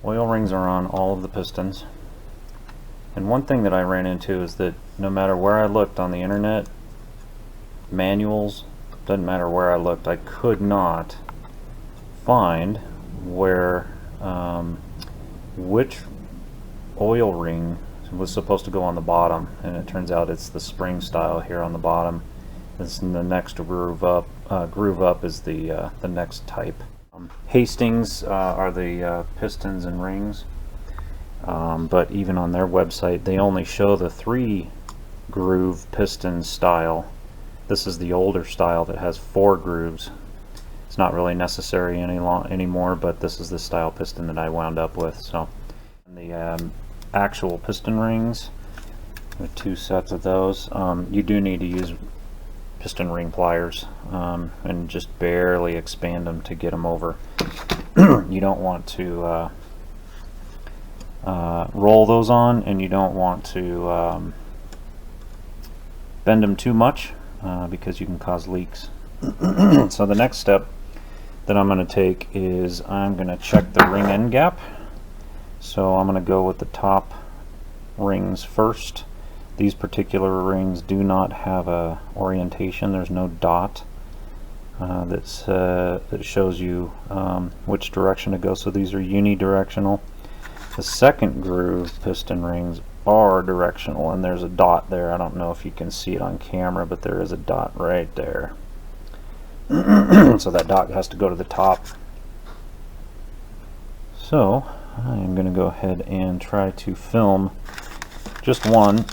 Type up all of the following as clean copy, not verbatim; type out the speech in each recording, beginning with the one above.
Oil rings are on all of the pistons. And one thing that I ran into is that no matter where I looked on the internet, manuals, doesn't matter where I looked, I could not find where which oil ring was supposed to go on the bottom, and it turns out it's the spring style here on the bottom. This the next groove up is the next type. Hastings are the pistons and rings, but even on their website they only show the 3 groove piston style. This is the older style that has 4 grooves. It's not really necessary anymore, but this is the style piston that I wound up with. So the actual piston rings, with 2 sets of those, you do need to use piston ring pliers and just barely expand them to get them over. You don't want to roll those on, and you don't want to bend them too much because you can cause leaks. So the next step that I'm going to take is I'm going to check the ring end gap. So I'm going to go with the top rings first. These particular rings do not have a orientation. There's no dot that shows you which direction to go. So these are unidirectional. The second groove piston rings are directional, and there's a dot there. I don't know if you can see it on camera, but there is a dot right there. So that dot has to go to the top. So I'm going to go ahead and try to film just one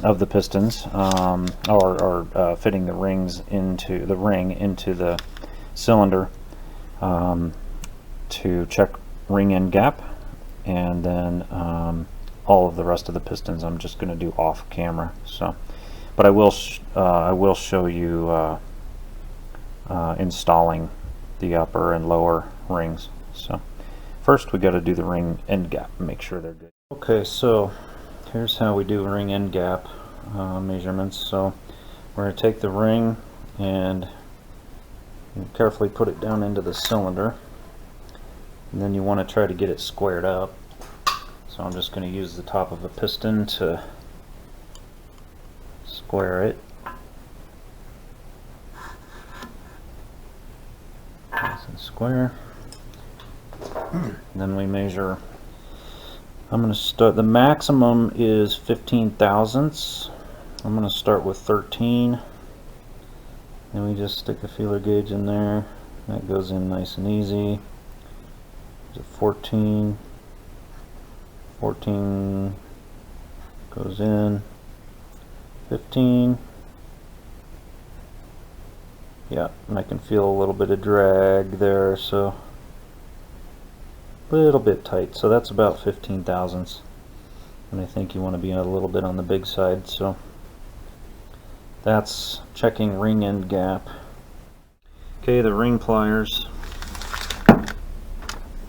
of the pistons, or fitting the rings into the ring into the cylinder to check ring end gap, and then all of the rest of the pistons I'm just going to do off camera. So, but I will show you installing the upper and lower rings. So first we got to do the ring end gap and make sure they're good. Okay, so here's how we do ring end gap measurements. So we're going to take the ring and carefully put it down into the cylinder, and then you want to try to get it squared up. So I'm just going to use the top of a piston to square it. Nice and square. And then we measure. I'm going to start, the maximum is 15 thousandths. I'm going to start with 13. Then we just stick a feeler gauge in there. That goes in nice and easy. There's a 14. 14 goes in. 15. Yeah, and I can feel a little bit of drag there, so a little bit tight. So that's about 15 thousandths, and I think you want to be a little bit on the big side. So that's checking ring end gap. Okay, the ring pliers,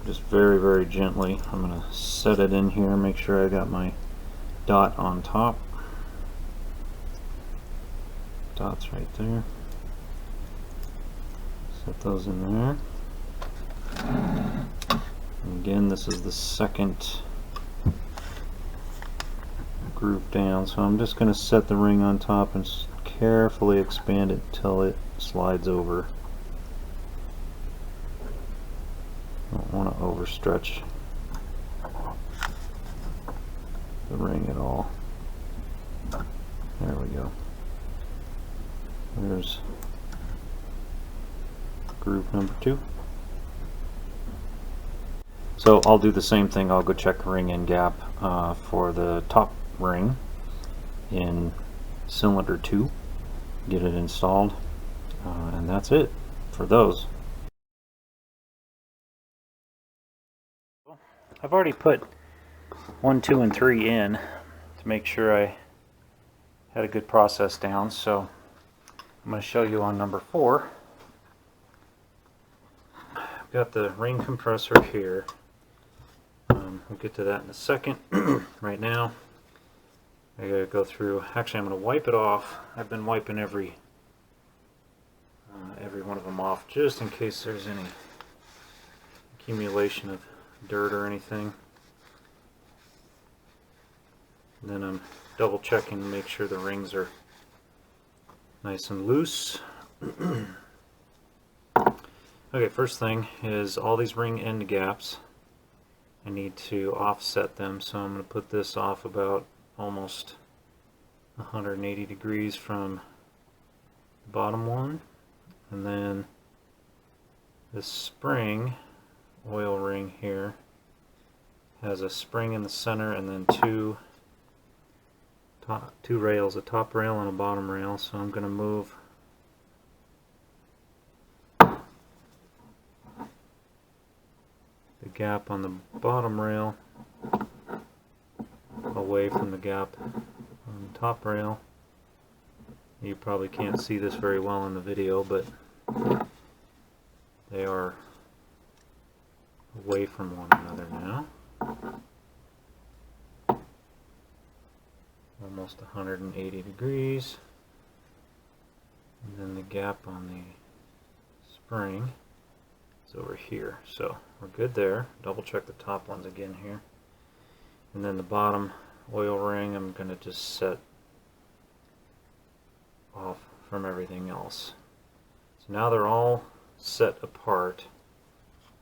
just very, very gently, I'm going to set it in here, make sure I got my dot on top. Dot's right there. Set those in there. And again, this is the second groove down, so I'm just going to set the ring on top and carefully expand it till it slides over. Don't want to overstretch the ring at all. There we go. There's groove number 2. So I'll do the same thing. I'll go check ring end gap for the top ring in cylinder 2, get it installed, and that's it for those. I've already put 1, 2, and 3 in to make sure I had a good process down, so I'm going to show you on number 4. I've got the ring compressor here. We'll get to that in a second. Right now I gotta go through, actually I'm going to wipe it off. I've been wiping every one of them off just in case there's any accumulation of dirt or anything. And then I'm double checking to make sure the rings are nice and loose. Okay, first thing is all these ring end gaps, I need to offset them, so I'm going to put this off about almost 180 degrees from the bottom one, and then this spring oil ring here has a spring in the center and then two rails, a top rail and a bottom rail, so I'm going to move the gap on the bottom rail away from the gap on the top rail. You probably can't see this very well in the video, but they are away from one another now. Almost 180 degrees. And then the gap on the spring is over here. So we're good there. Double check the top ones again here. And then the bottom oil ring I'm going to just set off from everything else. So now they're all set apart.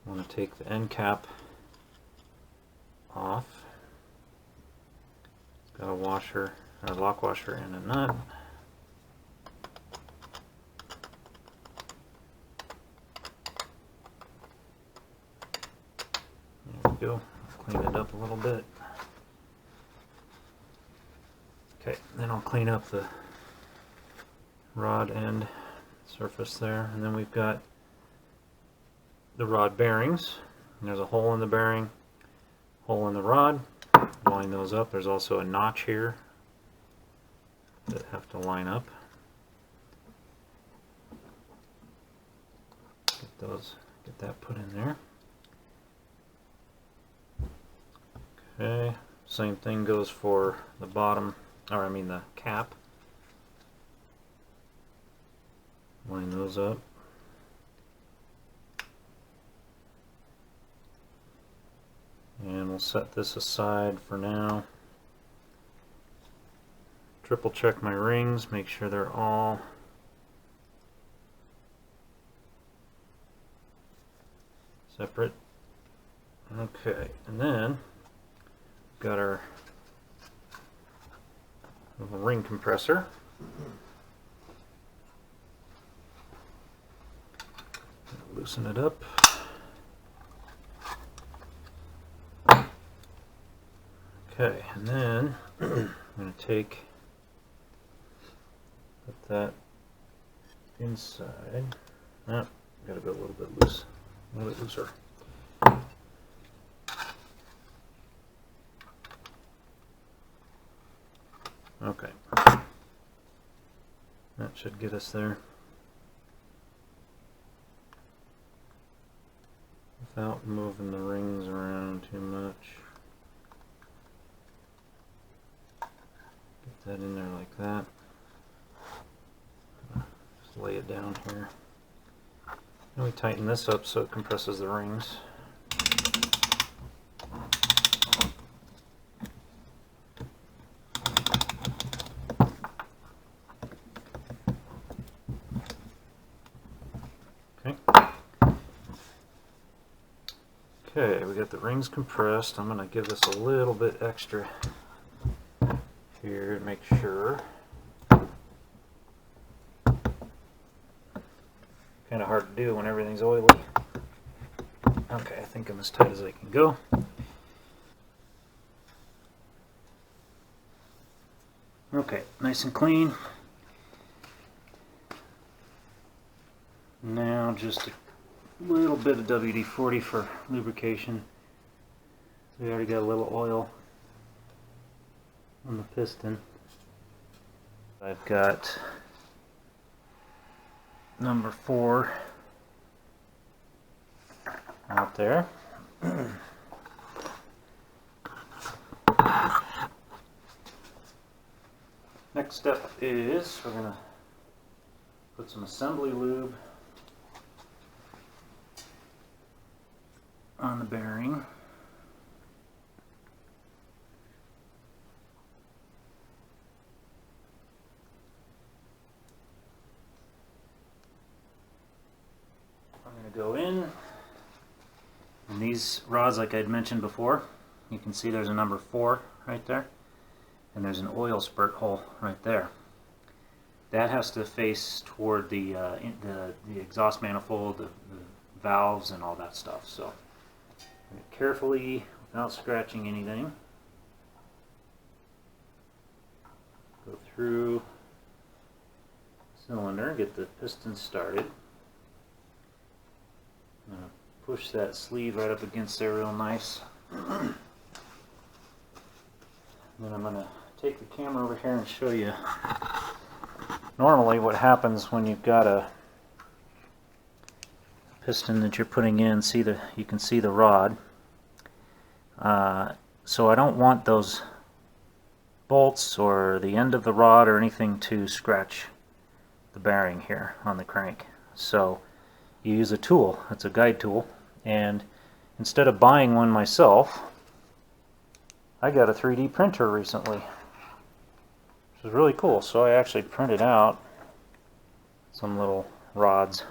I want to take the end cap off. It's got a washer, a lock washer and a nut. There we go. Clean it up a little bit. Okay, then I'll clean up the rod end surface there, and then we've got the rod bearings. And there's a hole in the bearing, hole in the rod. Line those up. There's also a notch here that have to line up. Get that put in there. Okay, same thing goes for the bottom, or I mean the cap. Line those up. And we'll set this aside for now. Triple check my rings, make sure they're all separate. Okay, and then got our little ring compressor. Loosen it up. Okay, and then I'm going to put that inside. Oh, got to go a little bit loose, a little bit looser. Okay, that should get us there without moving the rings around too much. Get that in there like that. Just lay it down here. And we tighten this up so it compresses the rings. Okay, we got the rings compressed. I'm going to give this a little bit extra here to make sure. Kind of hard to do when everything's oily. Okay, I think I'm as tight as I can go. Okay, nice and clean. Now just a little bit of WD-40 for lubrication. We already got a little oil on the piston. I've got number 4 out there. Next step is we're going to put some assembly lube on the bearing. these rods, like I'd mentioned before, you can see there's a number 4 right there, and there's an oil spurt hole right there. That has to face toward the exhaust manifold, the valves, and all that stuff. So carefully, without scratching anything, go through the cylinder, get the piston started. I'm going to push that sleeve right up against there real nice. Then I'm going to take the camera over here and show you normally what happens when you've got a piston that you're putting in. You can see the rod. So I don't want those bolts or the end of the rod or anything to scratch the bearing here on the crank. So you use a tool. It's a guide tool, and instead of buying one myself, I got a 3D printer recently, which is really cool. So I actually printed out some little rods,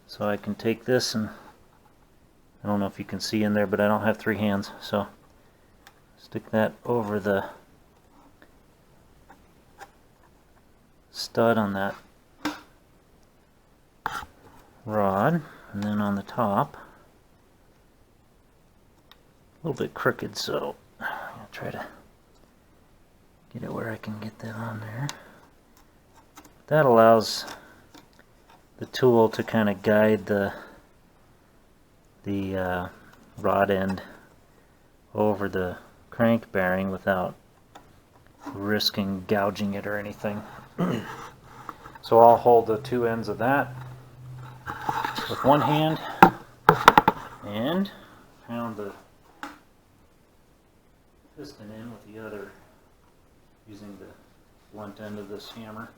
so I can take this, and I don't know if you can see in there, but I don't have 3 hands, so stick that over the stud on that rod, and then on the top, a little bit crooked, so I'll try to get it where I can get that on there. That allows the tool to kind of guide the rod end over the crank bearing without risking gouging it or anything. So I'll hold the 2 ends of that with one hand and pound the piston in with the other using the blunt end of this hammer.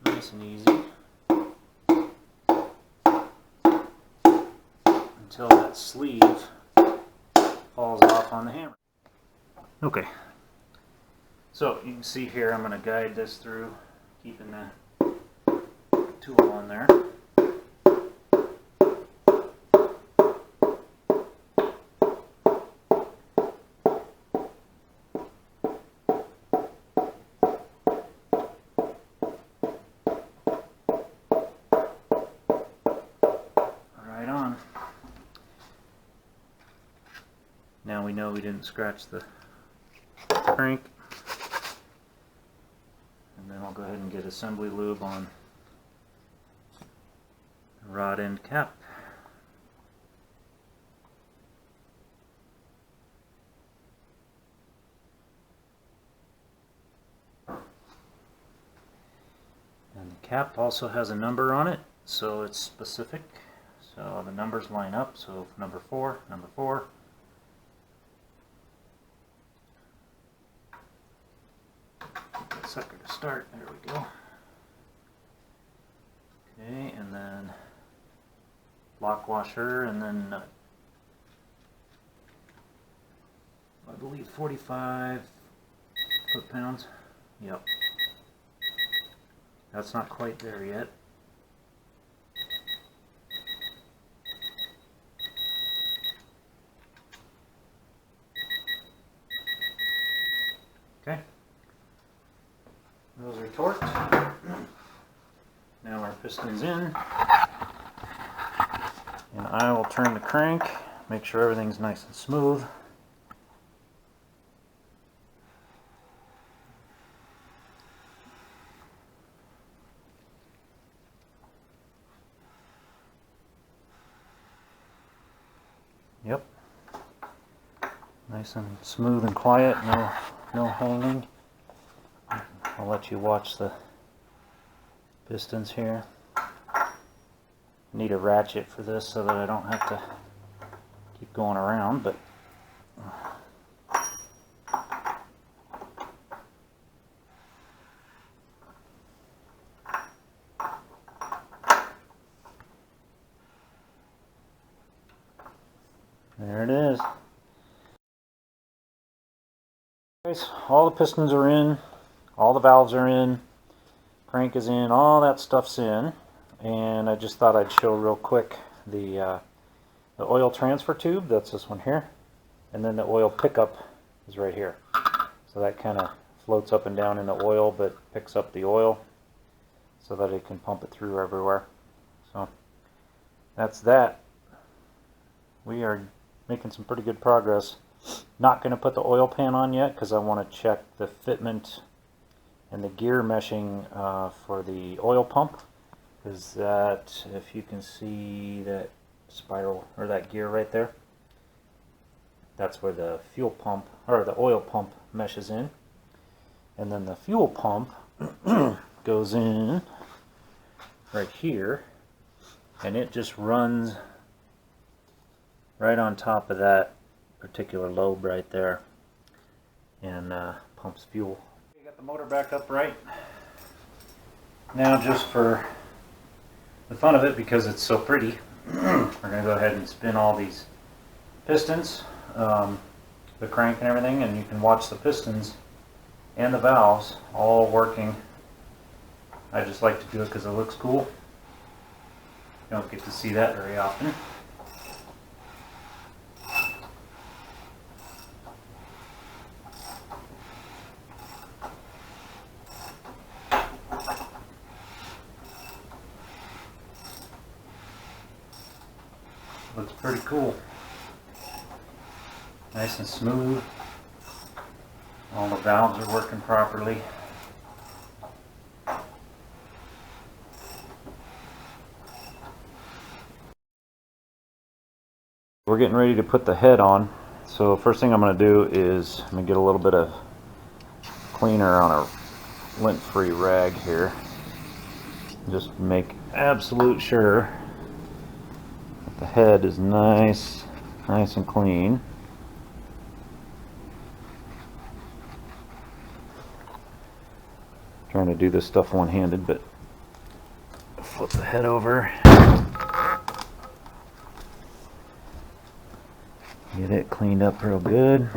Nice and easy until that sleeve falls off on the hammer. Okay, so you can see here I'm going to guide this through, keeping the tool on there. Now we know we didn't scratch the crank. And then I'll go ahead and get assembly lube on the rod end cap. And the cap also has a number on it, so it's specific. So the numbers line up, so number 4, number 4. Sucker to start. There we go. Okay, and then lock washer, and then nut. I believe 45 foot-pounds. Yep. That's not quite there yet. Okay. Those are torqued. Now our piston's in, and I will turn the crank, make sure everything's nice and smooth. Yep. Nice and smooth and quiet, no hanging. I'll let you watch the pistons here. I need a ratchet for this so that I don't have to keep going around, but there it is. Guys, all the pistons are in. All the valves are in, crank is in, all that stuff's in, and I just thought I'd show real quick the the oil transfer tube, that's this one here, and then the oil pickup is right here. So that kind of floats up and down in the oil, but picks up the oil so that it can pump it through everywhere. So that's that. We are making some pretty good progress. Not going to put the oil pan on yet because I want to check the fitment and the gear meshing for the oil pump. Because that, if you can see that spiral or that gear right there, that's where the fuel pump or the oil pump meshes in. And then the fuel pump goes in right here, and it just runs right on top of that particular lobe right there and pumps fuel. You got the motor back up right now, just for the fun of it, because it's so pretty. We're going to go ahead and spin all these pistons, the crank and everything, and you can watch the pistons and the valves all working. I just like to do it because it looks cool. You don't get to see that very often. Looks pretty cool. Nice and smooth. All the valves are working properly. We're getting ready to put the head on. So first thing I'm going to do is I'm going to get a little bit of cleaner on a lint-free rag here. Just make absolute sure that the head is nice and clean. Trying to do this stuff one-handed, but flip the head over. Get it cleaned up real good.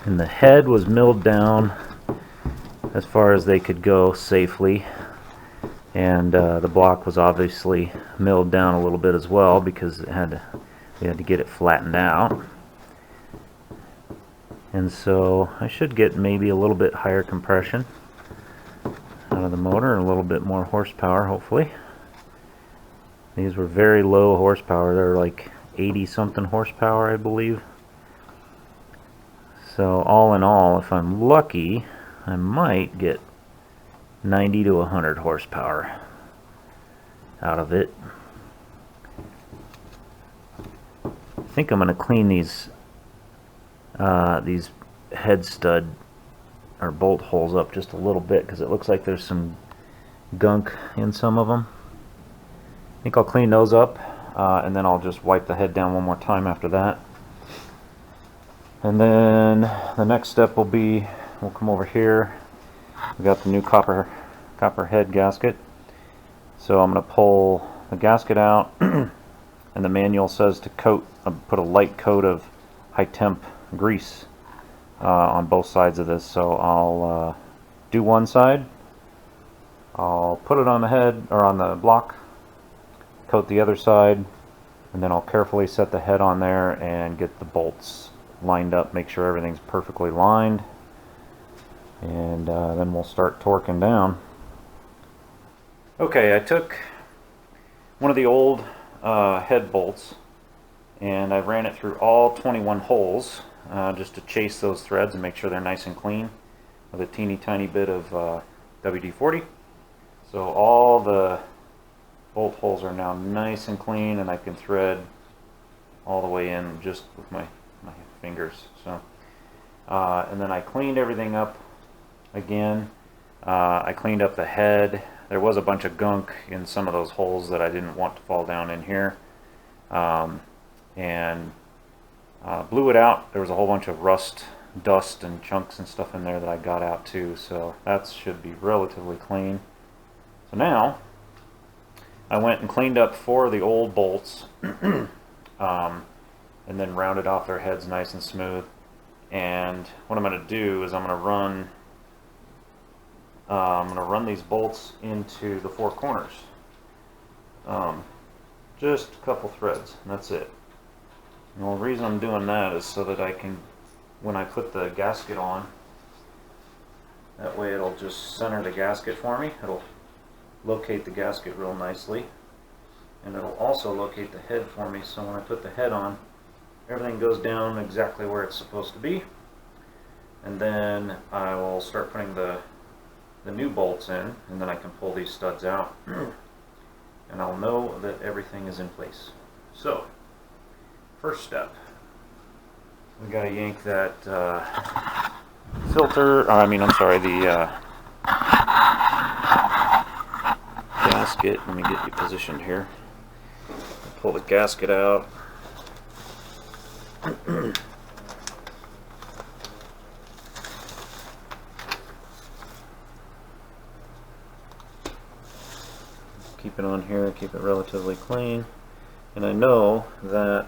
And the head was milled down as far as they could go safely, and the block was obviously milled down a little bit as well because we had to get it flattened out. And so I should get maybe a little bit higher compression out of the motor and a little bit more horsepower, hopefully. These were very low horsepower. They're like 80 something horsepower, I believe. So all in all, if I'm lucky, I might get 90 to 100 horsepower out of it. I think I'm going to clean these head stud or bolt holes up just a little bit because it looks like there's some gunk in some of them. I think I'll clean those up and then I'll just wipe the head down one more time after that. And then the next step will be, we'll come over here. We got the new copper head gasket. So I'm going to pull the gasket out, and the manual says to put a light coat of high temp grease on both sides of this. So I'll do one side, I'll put it on the head or on the block, coat the other side, and then I'll carefully set the head on there and get the bolts lined up, make sure everything's perfectly lined, and then we'll start torquing down. Okay, I took one of the old head bolts and I ran it through all 21 holes just to chase those threads and make sure they're nice and clean with a teeny tiny bit of WD-40. So all the bolt holes are now nice and clean, and I can thread all the way in just with my fingers. So and then I cleaned everything up again. I cleaned up the head. There was a bunch of gunk in some of those holes that I didn't want to fall down in here, and blew it out. There was a whole bunch of rust, dust, and chunks and stuff in there that I got out too, so that should be relatively clean. So now I went and cleaned up 4 of the old bolts, and then rounded off their heads nice and smooth. And what I'm going to do is I'm going to run these bolts into the 4 corners. Just a couple threads, and that's it. And the reason I'm doing that is so that I can, when I put the gasket on, that way it'll just center the gasket for me. It'll locate the gasket real nicely, and it'll also locate the head for me, so when I put the head on, everything goes down exactly where it's supposed to be. And then I will start putting the new bolts in, and then I can pull these studs out and I'll know that everything is in place. So first step, we got to yank that filter, I'm sorry, the gasket. Let me get you positioned here. Pull the gasket out. Keep it on here, keep it relatively clean. And I know that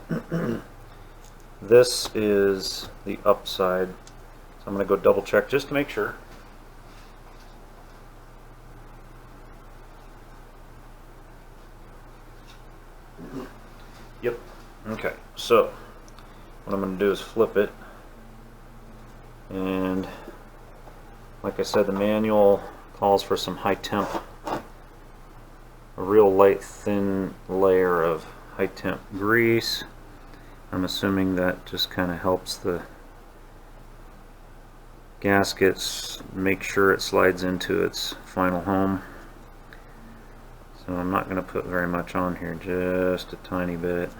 this is the upside, so I'm going to go double check just to make sure. Yep. Okay, so what I'm going to do is flip it, and like I said, the manual calls for some high temp, a real light thin layer of high temp grease. I'm assuming that just kind of helps the gaskets make sure it slides into its final home. So I'm not going to put very much on here, just a tiny bit.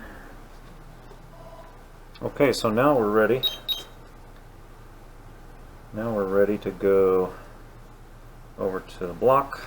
Okay, so now we're ready. Now we're ready to go over to the block.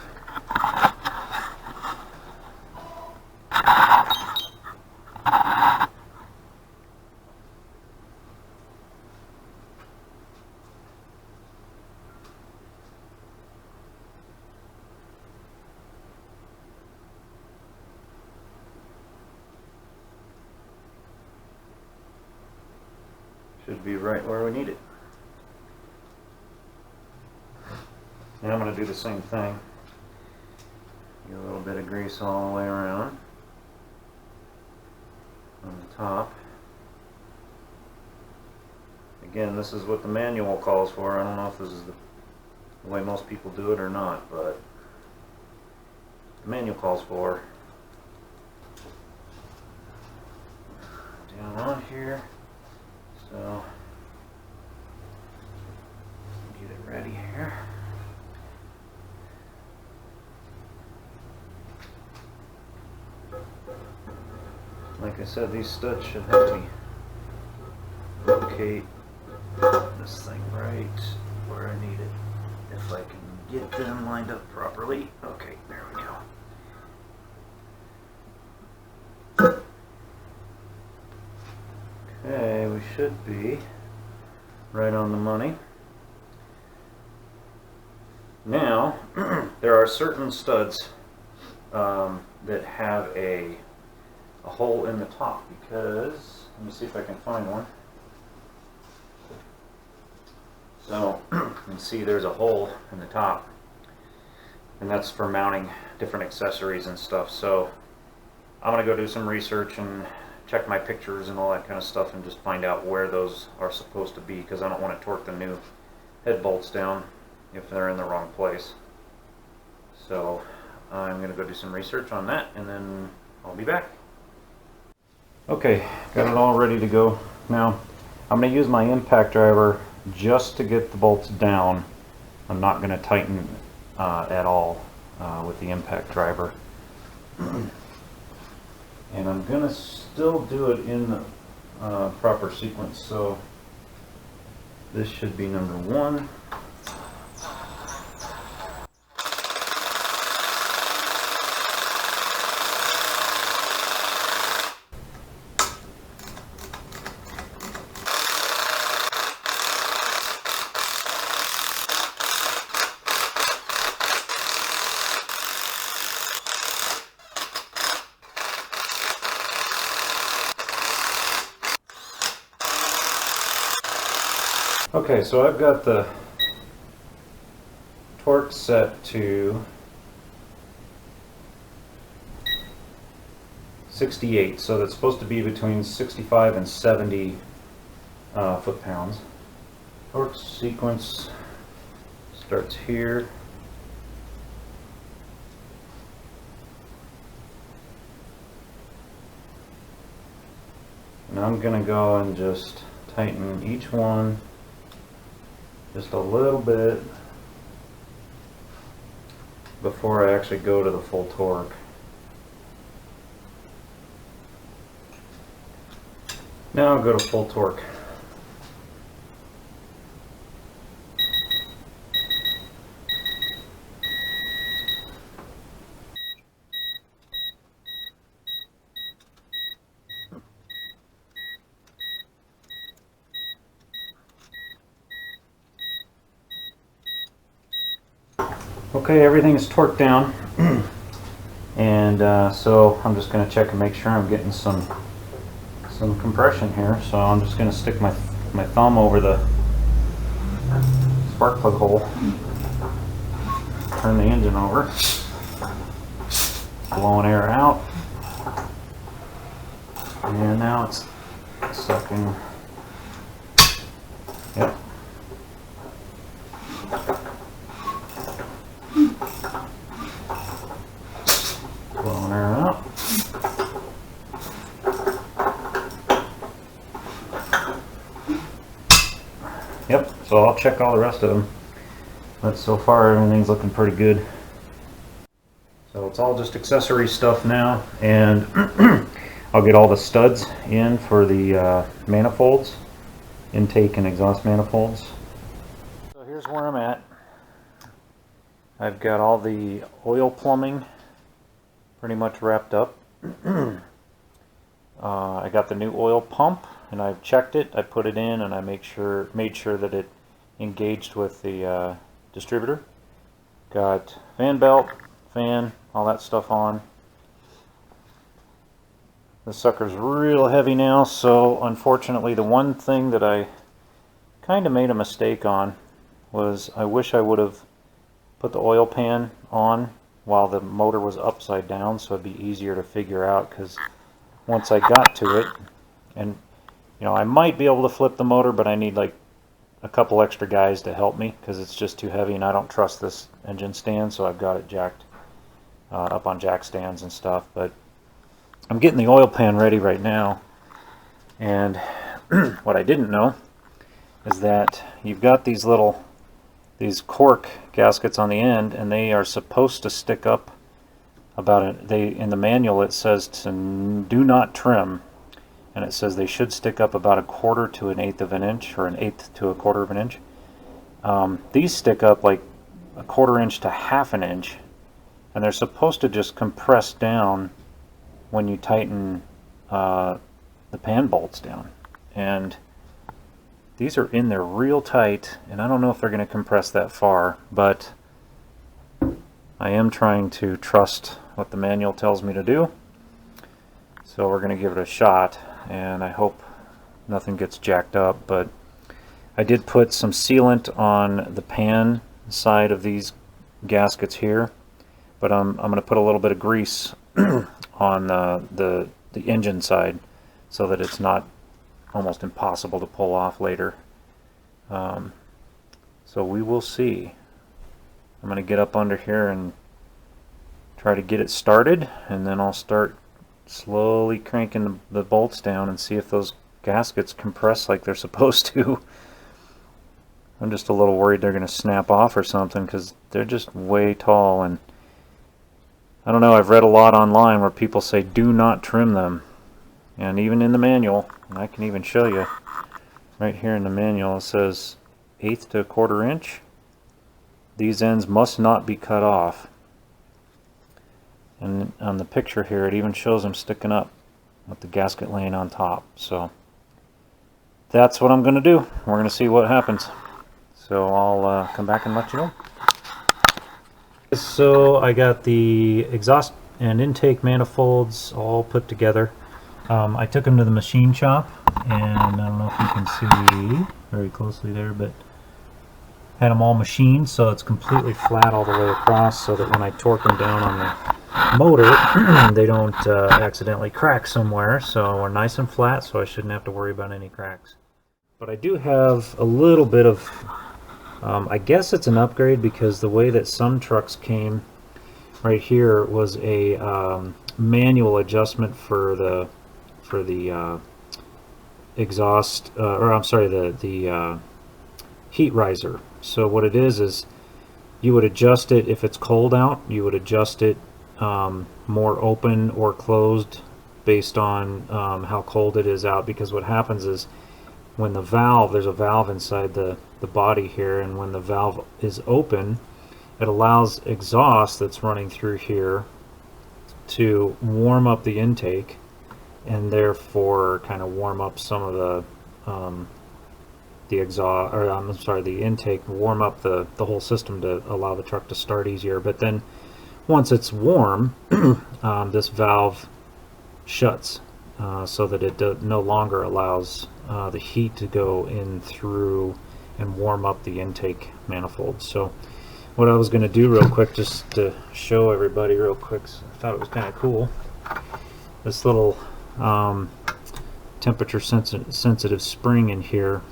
Should be right where we need it. And I'm going to do the same thing. Get a little bit of grease all the way around on the top. Again, this is what the manual calls for. I don't know if this is the way most people do it or not, but the manual calls for down on here. So get it ready here. Like I said, these studs should help me locate this thing right where I need it, if I can get them lined up properly. Okay, there we go. Okay, we should be right on the money. Now, there are certain studs that have a hole in the top, because, let me see if I can find one. So, you can see there's a hole in the top, and that's for mounting different accessories and stuff. So, I'm going to go do some research and check my pictures and all that kind of stuff and just find out where those are supposed to be, because I don't want to torque the new head bolts down if they're in the wrong place. So I'm going to go do some research on that, and then I'll be back. Okay, got it all ready to go. Now I'm going to use my impact driver just to get the bolts down. I'm not going to tighten at all with the impact driver. And I'm going to still do it in the proper sequence. So this should be number 1. Okay, so I've got the torque set to 68, so that's supposed to be between 65 and 70 foot-pounds. Torque sequence starts here. And I'm going to go and just tighten each one just a little bit before I actually go to the full torque. Now I'll go to full torque. Okay, everything is torqued down, and so I'm just going to check and make sure I'm getting some compression here. So I'm just going to stick my thumb over the spark plug hole, turn the engine over, blowing air out, and now it's sucking. Yep. Blowing air out. Yep, so I'll check all the rest of them. But so far everything's looking pretty good. So it's all just accessory stuff now, and I'll get all the studs in for the manifolds, intake and exhaust manifolds. So here's where I'm at. I've got all the oil plumbing pretty much wrapped up. I got the new oil pump, and I've checked it. I put it in, and I made sure that it engaged with the distributor. Got fan belt, fan, all that stuff on. The sucker's real heavy now, so unfortunately the one thing that I kind of made a mistake on was I wish I would have put the oil pan on while the motor was upside down, so it'd be easier to figure out, because once I got to it, and you know, I might be able to flip the motor, but I need like a couple extra guys to help me because it's just too heavy, and I don't trust this engine stand, so I've got it jacked up on jack stands and stuff. But I'm getting the oil pan ready right now, and what I didn't know is that you've got these cork gaskets on the end, and they are supposed to stick up about it. In the manual it says to do not trim, and it says they should stick up about 1/4 to 1/8 of an inch, or 1/8 to 1/4 of an inch. These stick up like 1/4 inch to 1/2 an inch, and they're supposed to just compress down when you tighten the pan bolts down. And these are in there real tight, and I don't know if they're going to compress that far, but I am trying to trust what the manual tells me to do. So we're going to give it a shot, and I hope nothing gets jacked up. But I did put some sealant on the pan side of these gaskets here, but I'm going to put a little bit of grease on the engine side so that it's not almost impossible to pull off later. So we will see. I'm going to get up under here and try to get it started, and then I'll start slowly cranking the bolts down and see if those gaskets compress like they're supposed to. I'm just a little worried they're going to snap off or something, because they're just way tall, and I don't know, I've read a lot online where people say do not trim them, and even in the manual, and I can even show you right here in the manual, it says 1/8 to 1/4 inch. These ends must not be cut off. And on the picture here, it even shows them sticking up with the gasket laying on top. So that's what I'm going to do. We're going to see what happens. So I'll come back and let you know. So I got the exhaust and intake manifolds all put together. I took them to the machine shop, and I don't know if you can see, very closely there, but had them all machined so it's completely flat all the way across, so that when I torque them down on the motor, they don't accidentally crack somewhere. So we're nice and flat, so I shouldn't have to worry about any cracks. But I do have a little bit of, I guess it's an upgrade, because the way that some trucks came right here was a manual adjustment for the exhaust, or I'm sorry, the heat riser. So what it is you would adjust it if it's cold out. You would adjust it more open or closed based on how cold it is out, because what happens is when the valve, there's a valve inside the body here, and when the valve is open, it allows exhaust that's running through here to warm up the intake, and therefore kind of warm up some of the exhaust, or I'm sorry, the intake, warm up the whole system to allow the truck to start easier. But then once it's warm, this valve shuts so that it no longer allows the heat to go in through and warm up the intake manifold. So what I was going to do real quick, just to show everybody real quick, so I thought it was kind of cool, this little temperature sensitive spring in here.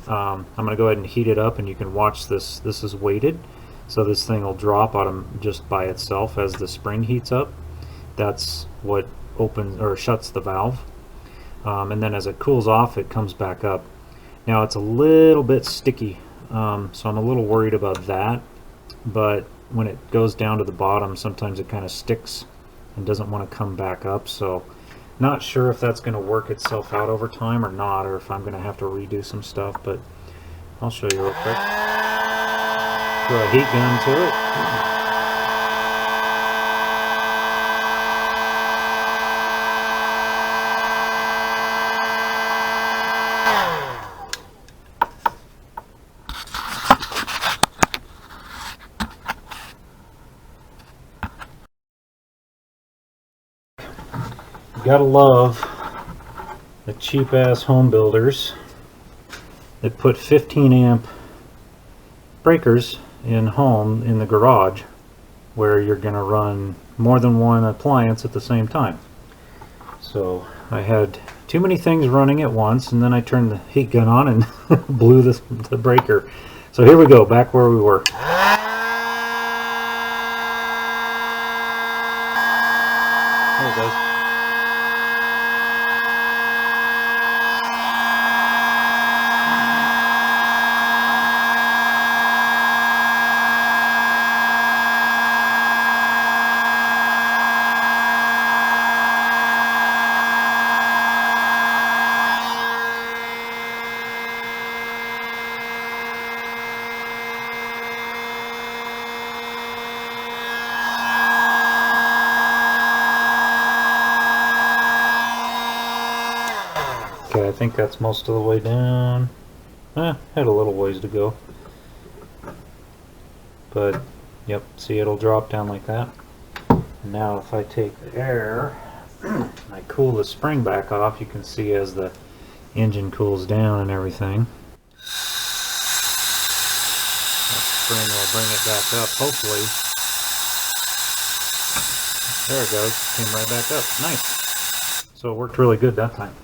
I'm going to go ahead and heat it up, and you can watch this. This is weighted, so this thing will drop just by itself as the spring heats up. That's what opens or shuts the valve, and then as it cools off, it comes back up. Now it's a little bit sticky, so I'm a little worried about that, but when it goes down to the bottom, sometimes it kind of sticks and doesn't want to come back up. So not sure if that's going to work itself out over time or not, or if I'm going to have to redo some stuff, but I'll show you real quick. Throw a heat gun to it. You gotta love the cheap ass home builders that put 15 amp breakers in the garage, where you're gonna run more than one appliance at the same time. So I had too many things running at once, and then I turned the heat gun on and blew the breaker. So here we go, back where we were. There it goes. Okay, I think that's most of the way down. Had a little ways to go. But, yep, see, it'll drop down like that. And now if I take the air and I cool the spring back off, you can see as the engine cools down and everything, that spring will bring it back up, hopefully. There it goes, came right back up, nice. So it worked really good that time.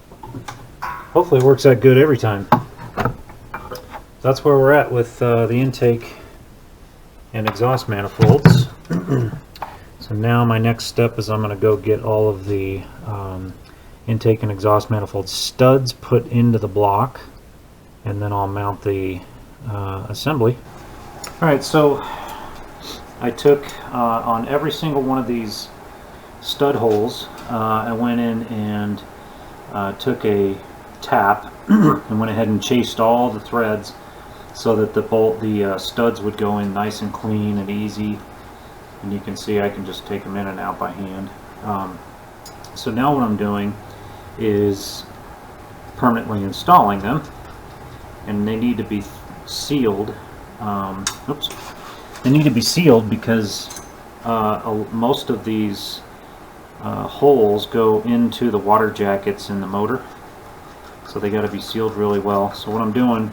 Hopefully it works that good every time. That's where we're at with the intake and exhaust manifolds. So now my next step is I'm going to go get all of the intake and exhaust manifold studs put into the block, and then I'll mount the assembly. Alright, so I took on every single one of these stud holes, I went in and took a tap and went ahead and chased all the threads so that the studs would go in nice and clean and easy. And you can see I can just take them in and out by hand. So now what I'm doing is permanently installing them, and they need to be sealed. Oops. They need to be sealed because most of these holes go into the water jackets in the motor, so they got to be sealed really well. So what I'm doing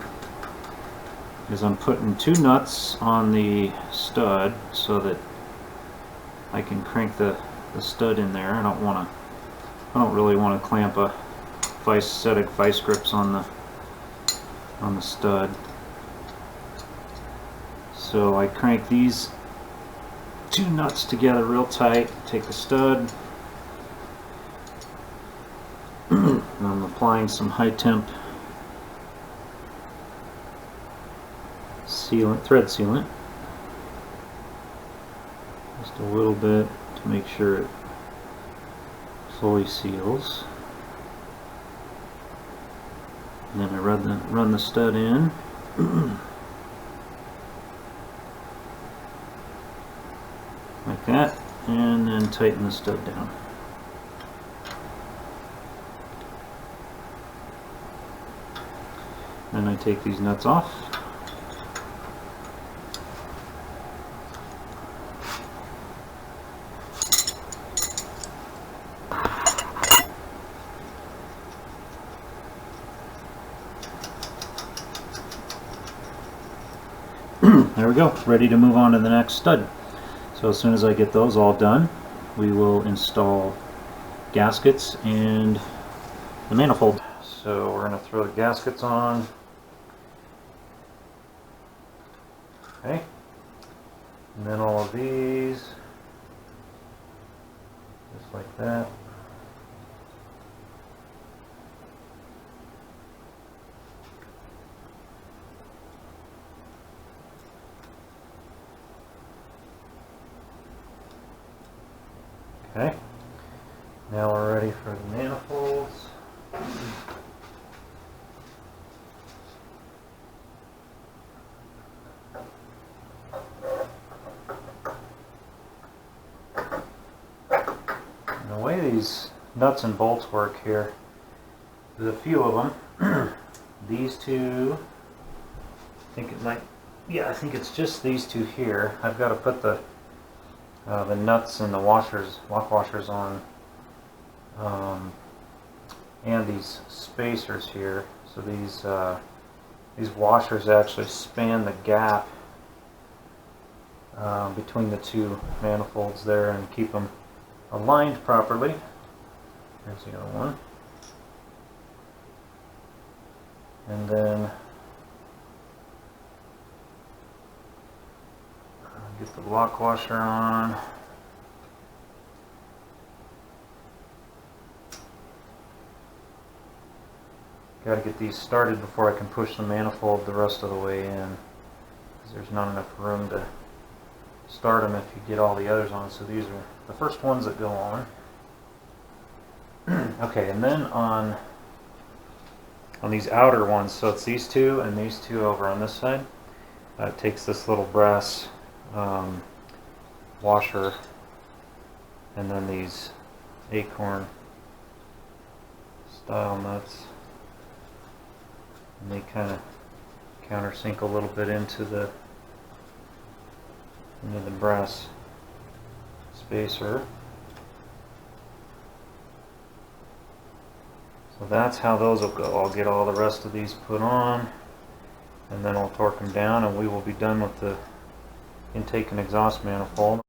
is I'm putting 2 nuts on the stud so that I can crank the stud in there. I don't really want to clamp a set of vice grips on the stud. So I crank these 2 nuts together real tight, take the stud, and I'm applying some high temp sealant, thread sealant, just a little bit to make sure it fully seals. And then I run the stud in. Like that, and then tighten the stud down. Then I take these nuts off. There we go, ready to move on to the next stud. So as soon as I get those all done, we will install gaskets and the manifold. So we're going to throw the gaskets on. Okay. And then all of these, just like that. Okay, now we're ready for the manifolds. And the way these nuts and bolts work here, there's a few of them. These two, I think it might, yeah, I think it's just these two here. I've got to put the nuts and the washers, lock washers on, and these spacers here. So these washers actually span the gap between the 2 manifolds there and keep them aligned properly. Here's the other one. And then get the lock washer on. Got to get these started before I can push the manifold the rest of the way in, because there's not enough room to start them if you get all the others on. So these are the first ones that go on. Okay, and then on these outer ones, so it's these 2 and these 2 over on this side, it takes this little brass washer and then these acorn style nuts, and they kind of countersink a little bit into the brass spacer. So that's how those will go. I'll get all the rest of these put on, and then I'll torque them down, and we will be done with the intake and exhaust manifold.